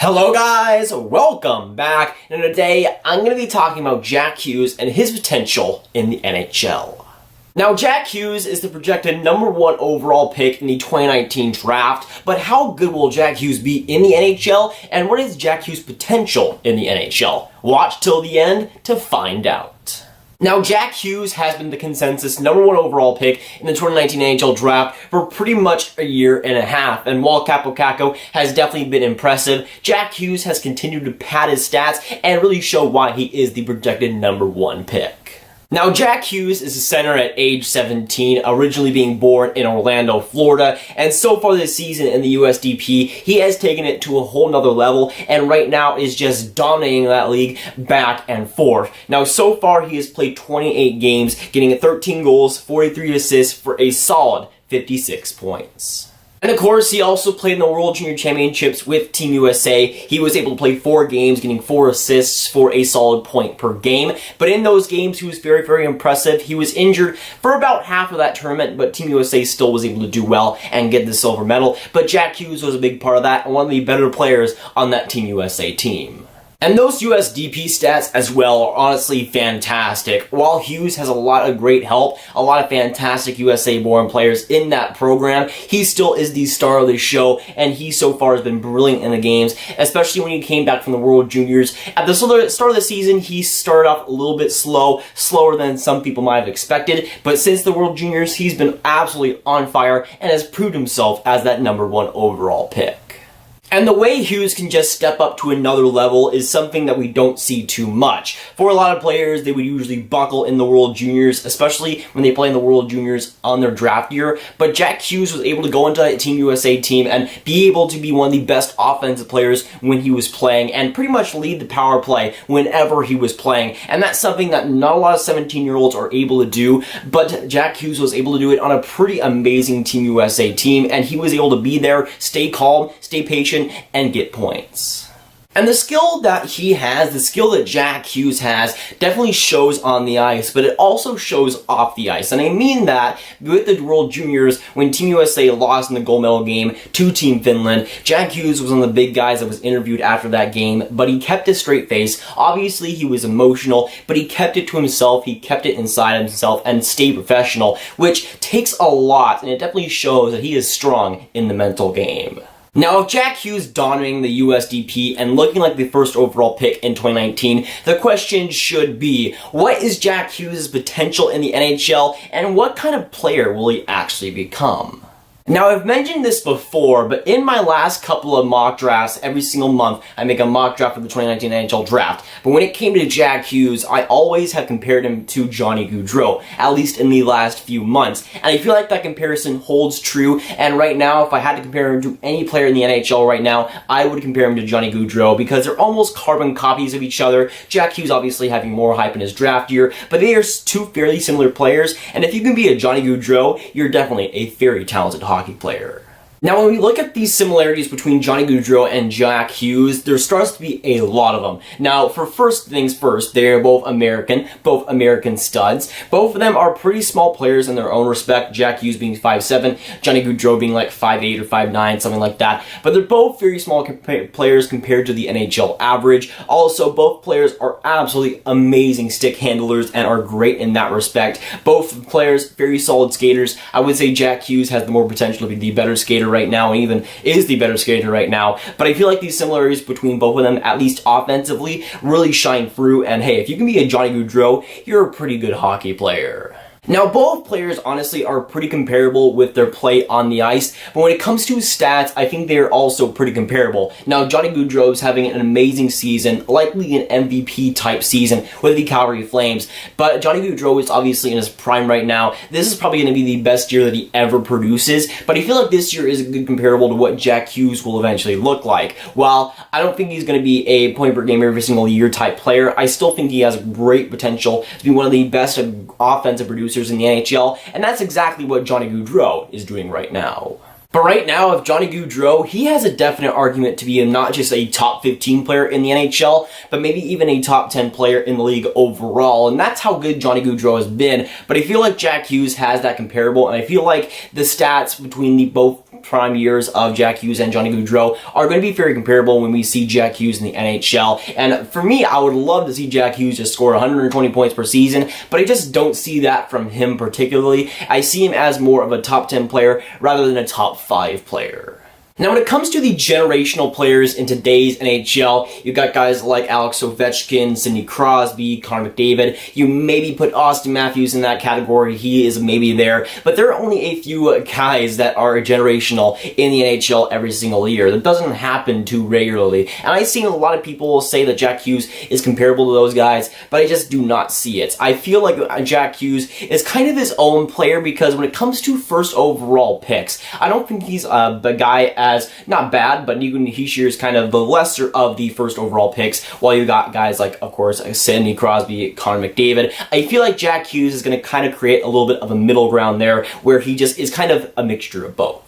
Hello guys, welcome back, and today I'm going to be talking about Jack Hughes and his potential in the NHL. Now, Jack Hughes is the projected #1 overall pick in the 2019 draft, but how good will Jack Hughes be in the NHL, and what is Jack Hughes' potential in the NHL? Watch till the end to find out. Now, Jack Hughes has been the consensus #1 overall pick in the 2019 NHL draft for pretty much a year and a half, and while Capo Caco has definitely been impressive, Jack Hughes has continued to pad his stats and really show why he is the projected #1 pick. Now, Jack Hughes is a center at age 17, originally being born in Orlando, Florida, and so far this season in the USDP, he has taken it to a whole nother level, and right now is just dominating that league back and forth. Now, so far he has played 28 games, getting 13 goals, 43 assists for a solid 56 points. And of course, he also played in the World Junior Championships with Team USA. He was able to play 4 games, getting 4 assists for a solid point per game. But in those games, he was very, very impressive. He was injured for about half of that tournament, but Team USA still was able to do well and get the silver medal. But Jack Hughes was a big part of that and one of the better players on that Team USA team. And those USDP stats as well are honestly fantastic. While Hughes has a lot of great help, a lot of fantastic USA-born players in that program, he still is the star of the show, and he so far has been brilliant in the games, especially when he came back from the World Juniors. At the start of the season, he started off a little bit slower than some people might have expected, but since the World Juniors, he's been absolutely on fire and has proved himself as that #1 overall pick. And the way Hughes can just step up to another level is something that we don't see too much. For a lot of players, they would usually buckle in the World Juniors, especially when they play in the World Juniors on their draft year. But Jack Hughes was able to go into that Team USA team and be able to be one of the best offensive players when he was playing and pretty much lead the power play whenever he was playing. And that's something that not a lot of 17-year-olds are able to do, but Jack Hughes was able to do it on a pretty amazing Team USA team, and he was able to be there, stay calm, stay patient, and get points. And the skill that he has, the skill that Jack Hughes has, definitely shows on the ice, but it also shows off the ice. And I mean that with the World Juniors, when Team USA lost in the gold medal game to Team Finland, Jack Hughes was one of the big guys that was interviewed after that game, but he kept a straight face. Obviously, he was emotional, but he kept it to himself, he kept it inside himself, and stayed professional, which takes a lot, and it definitely shows that he is strong in the mental game. Now, if Jack Hughes dominating the USDP and looking like the first overall pick in 2019, the question should be, what is Jack Hughes' potential in the NHL, and what kind of player will he actually become? Now, I've mentioned this before, but in my last couple of mock drafts, every single month, I make a mock draft for the 2019 NHL draft. But when it came to Jack Hughes, I always have compared him to Johnny Gaudreau, at least in the last few months. And I feel like that comparison holds true, and right now, if I had to compare him to any player in the NHL right now, I would compare him to Johnny Gaudreau, because they're almost carbon copies of each other. Jack Hughes obviously having more hype in his draft year, but they are two fairly similar players, and if you can be a Johnny Gaudreau, you're definitely a very talented hockey player. Now, when we look at these similarities between Johnny Gaudreau and Jack Hughes, there starts to be a lot of them. Now, for first things first, they're both American studs. Both of them are pretty small players in their own respect, Jack Hughes being 5'7", Johnny Gaudreau being like 5'8" or 5'9", something like that. But they're both very small players compared to the NHL average. Also, both players are absolutely amazing stick handlers and are great in that respect. Both players, very solid skaters. I would say Jack Hughes has the more potential to be the better skater right now, and even is the better skater right now, but I feel like these similarities between both of them, at least offensively, really shine through, and hey, if you can be a Johnny Gaudreau, you're a pretty good hockey player. Now, both players, honestly, are pretty comparable with their play on the ice, but when it comes to stats, I think they're also pretty comparable. Now, Johnny Gaudreau is having an amazing season, likely an MVP-type season with the Calgary Flames, but Johnny Gaudreau is obviously in his prime right now. This is probably going to be the best year that he ever produces, but I feel like this year is a good comparable to what Jack Hughes will eventually look like. While I don't think he's going to be a point-per-game every single year type player, I still think he has great potential to be one of the best offensive producers in the NHL, and that's exactly what Johnny Gaudreau is doing right now. But right now, if Johnny Gaudreau, he has a definite argument to be not just a top 15 player in the NHL, but maybe even a top 10 player in the league overall. And that's how good Johnny Gaudreau has been. But I feel like Jack Hughes has that comparable, and I feel like the stats between the both prime years of Jack Hughes and Johnny Gaudreau are going to be very comparable when we see Jack Hughes in the NHL. And for me, I would love to see Jack Hughes just score 120 points per season, but I just don't see that from him particularly. I see him as more of a top 10 player rather than a top 5 player. Now, when it comes to the generational players in today's NHL, you've got guys like Alex Ovechkin, Sidney Crosby, Connor McDavid. You maybe put Austin Matthews in that category. He is maybe there. But there are only a few guys that are generational in the NHL every single year. That doesn't happen too regularly. And I've seen a lot of people say that Jack Hughes is comparable to those guys, but I just do not see it. I feel like Jack Hughes is kind of his own player because when it comes to first overall picks, I don't think he's the guy as not bad, but he shares kind of the lesser of the first overall picks, while you got guys like, of course, Sidney Crosby, Connor McDavid. I feel like Jack Hughes is going to kind of create a little bit of a middle ground there, where he just is kind of a mixture of both.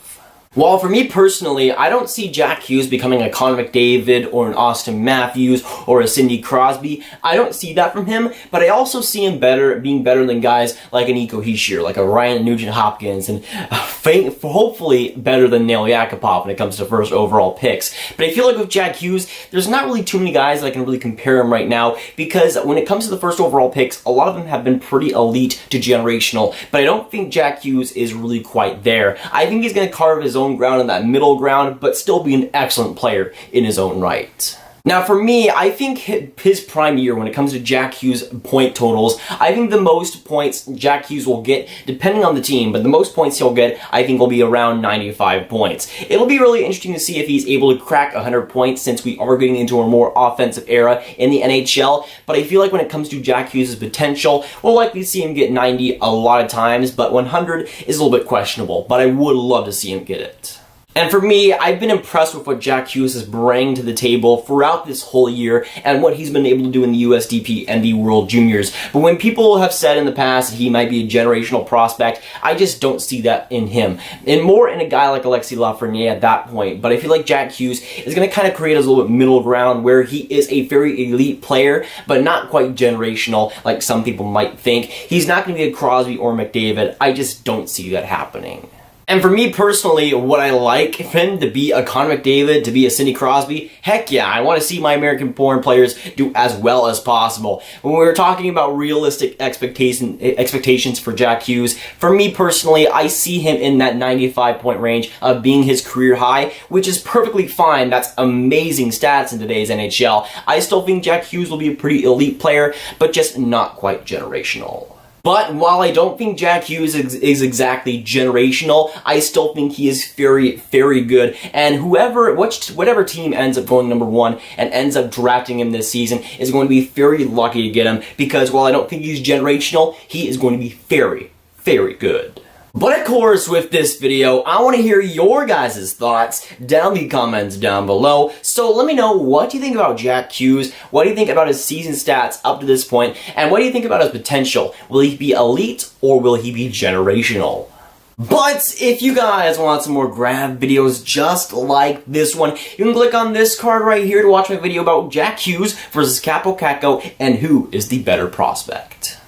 While for me personally, I don't see Jack Hughes becoming a Connor McDavid or an Austin Matthews or a Sidney Crosby. I don't see that from him, but I also see him being better than guys like an Nico Hischier, like a Ryan Nugent-Hopkins, and hopefully better than Nail Yakupov when it comes to first overall picks. But I feel like with Jack Hughes, there's not really too many guys that I can really compare him right now, because when it comes to the first overall picks, a lot of them have been pretty elite to generational, but I don't think Jack Hughes is really quite there. I think he's going to carve his own ground in that middle ground, but still be an excellent player in his own right. Now, for me, I think his prime year, when it comes to Jack Hughes' point totals, I think the most points Jack Hughes will get, depending on the team, but the most points he'll get, I think, will be around 95 points. It'll be really interesting to see if he's able to crack 100 points, since we are getting into a more offensive era in the NHL, but I feel like when it comes to Jack Hughes' potential, we'll likely see him get 90 a lot of times, but 100 is a little bit questionable, but I would love to see him get it. And for me, I've been impressed with what Jack Hughes is bringing to the table throughout this whole year and what he's been able to do in the USDP and the World Juniors. But when people have said in the past that he might be a generational prospect, I just don't see that in him. And more in a guy like Alexis Lafreniere at that point. But I feel like Jack Hughes is going to kind of create a little bit middle ground where he is a very elite player, but not quite generational like some people might think. He's not going to be a Crosby or McDavid. I just don't see that happening. And for me personally, what I like him to be a Connor McDavid, to be a Sidney Crosby, heck yeah, I want to see my American-born players do as well as possible. When we were talking about realistic expectations for Jack Hughes, for me personally, I see him in that 95-point range of being his career high, which is perfectly fine. That's amazing stats in today's NHL. I still think Jack Hughes will be a pretty elite player, but just not quite generational. But while I don't think Jack Hughes is exactly generational, I still think he is very, very good. And whatever team ends up going number 1 and ends up drafting him this season is going to be very lucky to get him, because while I don't think he's generational, he is going to be very, very good. But of course, with this video, I want to hear your guys' thoughts down in the comments down below. So let me know, what do you think about Jack Hughes? What do you think about his season stats up to this point? And what do you think about his potential? Will he be elite or will he be generational? But if you guys want some more Grav videos just like this one, you can click on this card right here to watch my video about Jack Hughes versus Kaapo Kakko and who is the better prospect.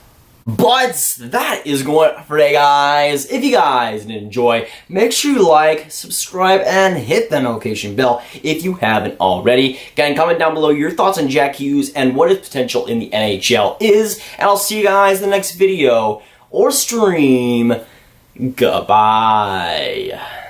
But that is going for today, guys. If you guys did enjoy, make sure you like, subscribe, and hit the notification bell if you haven't already. Again, comment down below your thoughts on Jack Hughes and what his potential in the NHL is. And I'll see you guys in the next video or stream. Goodbye.